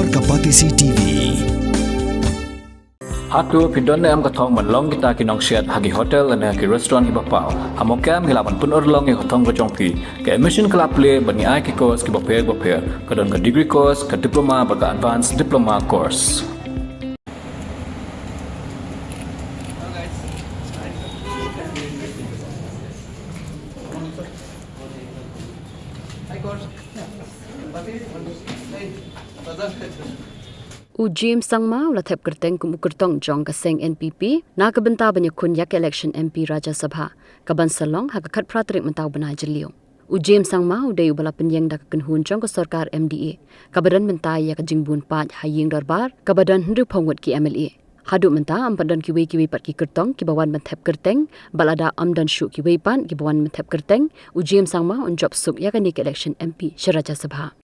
or Candidacy TV. Hatu pindon am kathong man long kita kinong siat hagi hotel and hagi restaurant hi bapau hamokam hilaban pun long hi kathong ko chongpi ke admission club play bani ai ki course ki bapher kadon ka degree course ka diploma ba ka advanced diploma course. Ujim Sangma ula Thep Kyrteng kum Kyrtong jong ka seng NPP na ka Bynta banya kun yak Elekshon MP Rajya Sabha ka ban salong ha ka khat pratrik mentaw bana jeliu Ujim Sangma udai ubala penyeng da ka kunhun jong ka sarkar MDA ka badan Bynta ya ka jingbun pat haying darbar ka badan hindu phongwat ki MLA hadu menta am padan ki we pat ki Kyrtong ki bawan men Thep Kyrteng balada amdan shu ki we pan ki bawan men Thep Kyrteng Ujim Sangma un job suk ya ka ni Elekshon MP Rajya Sabha.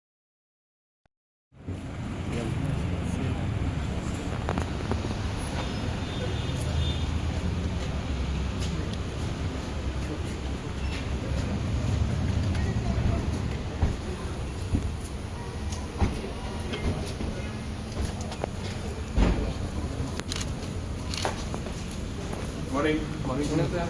Morning. Morning, sir.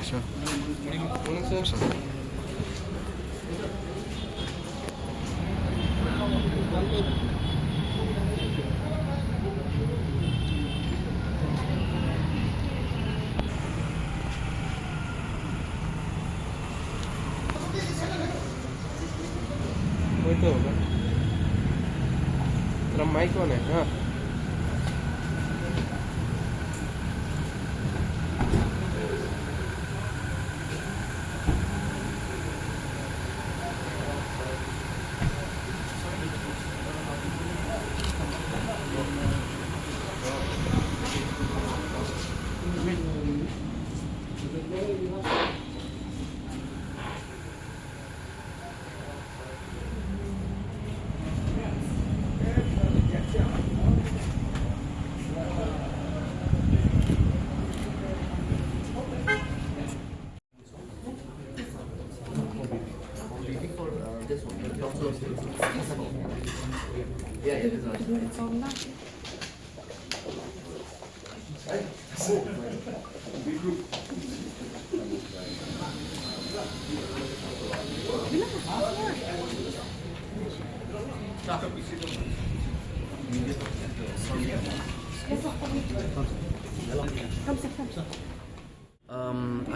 Sure. Morning, sir. Sure. वही तो होगा तेरा mic कौन है हाँ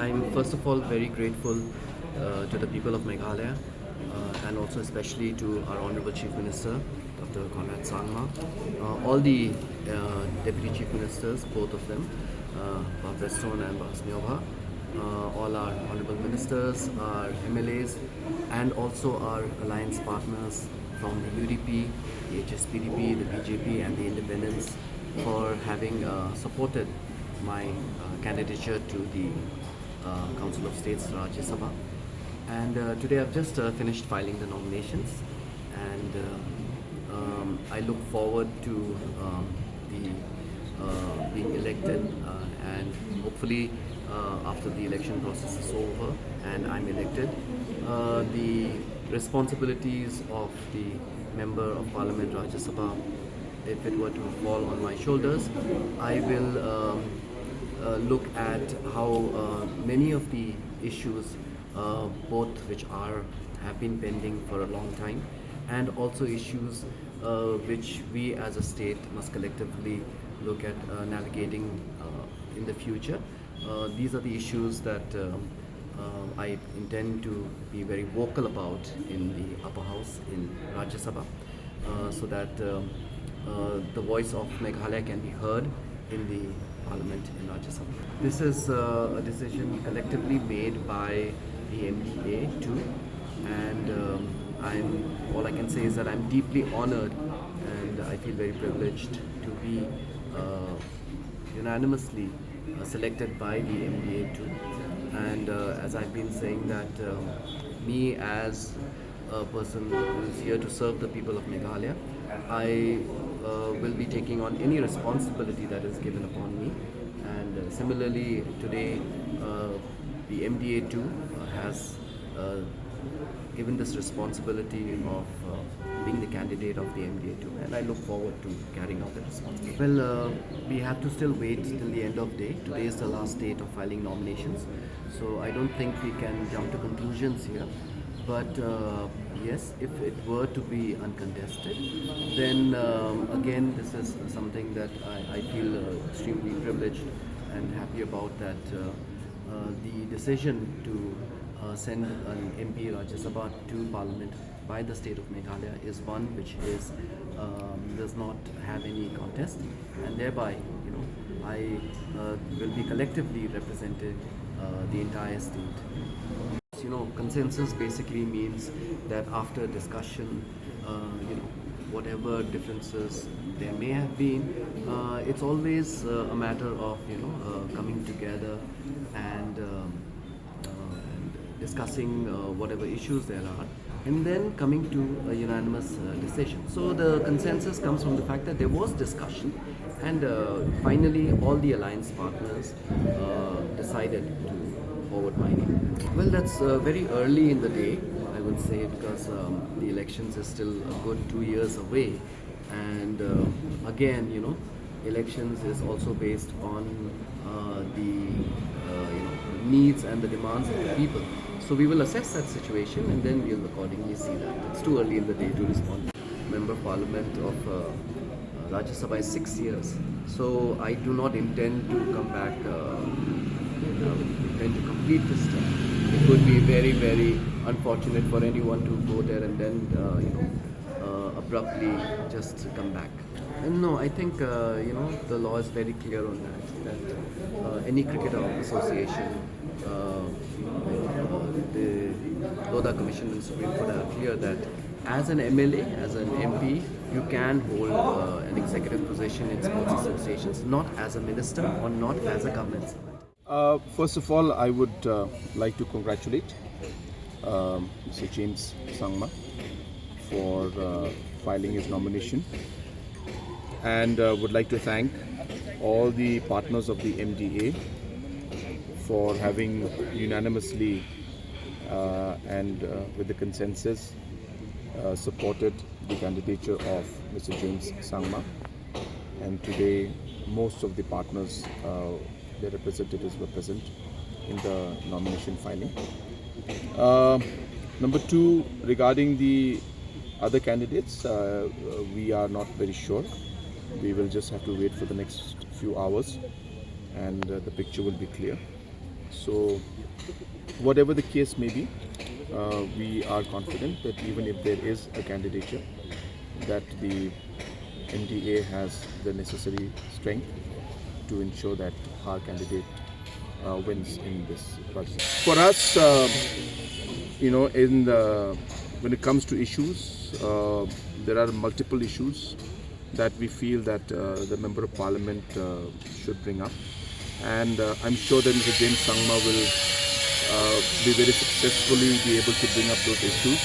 I'm first of all very grateful to the people of Meghalaya and also especially to our Honorable Chief Minister, Dr. Sangma, all the Deputy Chief Ministers, both of them, Elekshon and all our Honorable Ministers, our MLAs, and also our alliance partners from the UDP, the HSPDP, the BJP and the Independents for having supported my candidature to the Council of State's Rajya Sabha. And today I've just finished filing the nominations, and I look forward to being elected and hopefully after the election process is over and I'm elected, the responsibilities of the Member of Parliament Rajya Sabha, if it were to fall on my shoulders, I will look at how many of the issues, both which have been pending for a long time, and also issues which we as a state must collectively look at navigating in the future. These are the issues that I intend to be very vocal about in the upper house in Rajya Sabha, so that the voice of Meghalaya can be heard in the Parliament in Rajya Sabha. This is a decision collectively made by the MDA too, and all I can say is that I'm deeply honored and I feel very privileged to be unanimously selected by the MDA too. And as I've been saying that me as a person who is here to serve the people of Meghalaya, I will be taking on any responsibility that is given upon me. And similarly, today the MDA too has given this responsibility of being the candidate of the MDA2, and I look forward to carrying out that responsibility. Well, we have to still wait till the end of day. Today is the last date of filing nominations, so I don't think we can jump to conclusions here. But yes, if it were to be uncontested, then again, this is something that I feel extremely privileged and happy about, that the decision to send an MP Rajya Sabha to Parliament by the state of Meghalaya is one which is does not have any contest, and thereby, you know, I will be collectively representing the entire state. You know, consensus basically means that after discussion, you know, whatever differences there may have been, it's always a matter of, you know, coming together and discussing whatever issues there are, and then coming to a unanimous decision. So the consensus comes from the fact that there was discussion, and finally all the alliance partners decided to forward my name. Well, that's very early in the day, I would say, because the elections is still a good 2 years away, and again, you know, elections is also based on the you know, needs and the demands of the people. So we will assess that situation and then we'll accordingly see that. It's too early in the day to respond. Member of Parliament of Rajya Sabha is 6 years, so I do not intend to come back. Intend to complete this term. It would be very, very unfortunate for anyone to go there and then you know, abruptly just come back. And no, I think you know, the law is very clear on that any cricketer association, the Lodha Commission and Supreme Court are clear that as an MLA, as an MP, you can hold an executive position in sports associations, not as a minister or not as a government servant. First of all, I would like to congratulate Mr. James Sangma for filing his nomination, and would like to thank all the partners of the MDA for having unanimously and with the consensus supported the candidature of Mr. James Sangma. And today most of the partners, their representatives were present in the nomination filing. Number two, regarding the other candidates, we are not very sure. We will just have to wait for the next few hours and the picture will be clear. So whatever the case may be, we are confident that even if there is a candidature, that the NDA has the necessary strength to ensure that our candidate wins in this process. For us, you know, when it comes to issues, there are multiple issues that we feel that the Member of Parliament should bring up, and I'm sure that Mr. James Sangma will be very successfully be able to bring up those issues.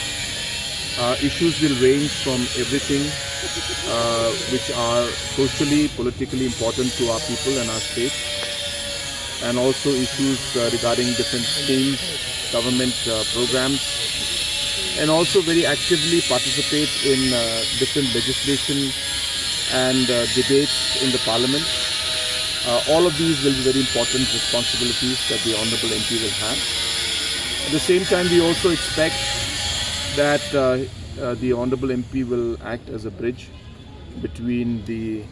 Issues will range from everything which are socially, politically important to our people and our state, and also issues regarding different schemes, government programs, and also very actively participate in different legislation and debates in the Parliament. All of these will be very important responsibilities that the Honourable MP will have. At the same time, we also expect that the Honourable MP will act as a bridge between the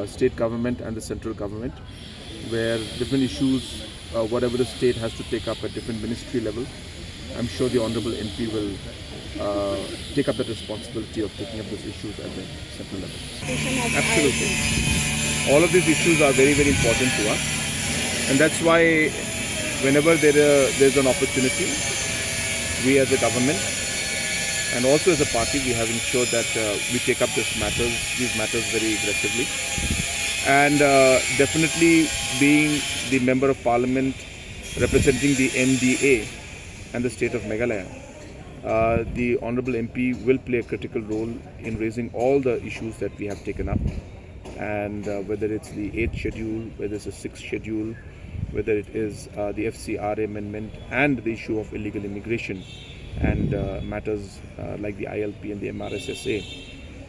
state government and the central government, where different issues, whatever the state has to take up at different ministry level, I'm sure the Honourable MP will take up that responsibility of taking up those issues at the central level. Absolutely. All of these issues are very, very important to us, and that's why whenever there's an opportunity, we as a government and also as a party, we have ensured that we take up these matters very aggressively. And definitely being the Member of Parliament representing the MDA and the state of Meghalaya. The Honourable MP will play a critical role in raising all the issues that we have taken up, and whether it's the 8th schedule, whether it's the 6th schedule, whether it is the FCRA amendment and the issue of illegal immigration and matters like the ILP and the MRSSA,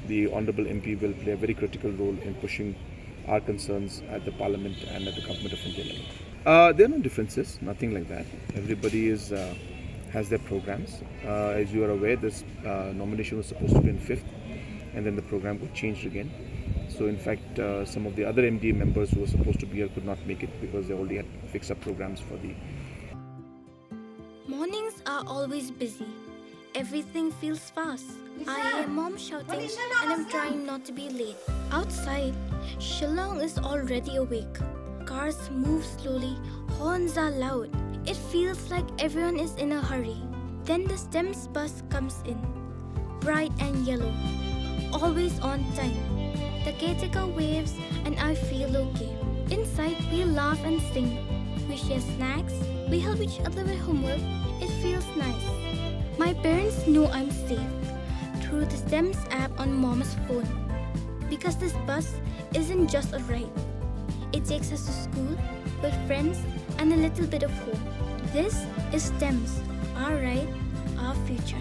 the Honourable MP will play a very critical role in pushing our concerns at the Parliament and at the Government of India level. There are no differences, nothing like that. Everybody has their programs. As you are aware, this nomination was supposed to be on 5th, and then the program got changed again. So in fact, some of the other MDA members who were supposed to be here could not make it because they already had fixed up programs for the... Mornings are always busy. Everything feels fast. I hear mom shouting and I'm trying not to be late. Outside, Shillong is already awake. Cars move slowly, horns are loud. It feels like everyone is in a hurry. Then the STEMS bus comes in, bright and yellow, always on time. The caretaker waves and I feel okay. Inside, we laugh and sing. We share snacks, we help each other with homework. It feels nice. My parents know I'm safe through the STEMS app on mom's phone. Because this bus isn't just a ride. It takes us to school with friends and a little bit of hope. This is STEMS, our ride, our future.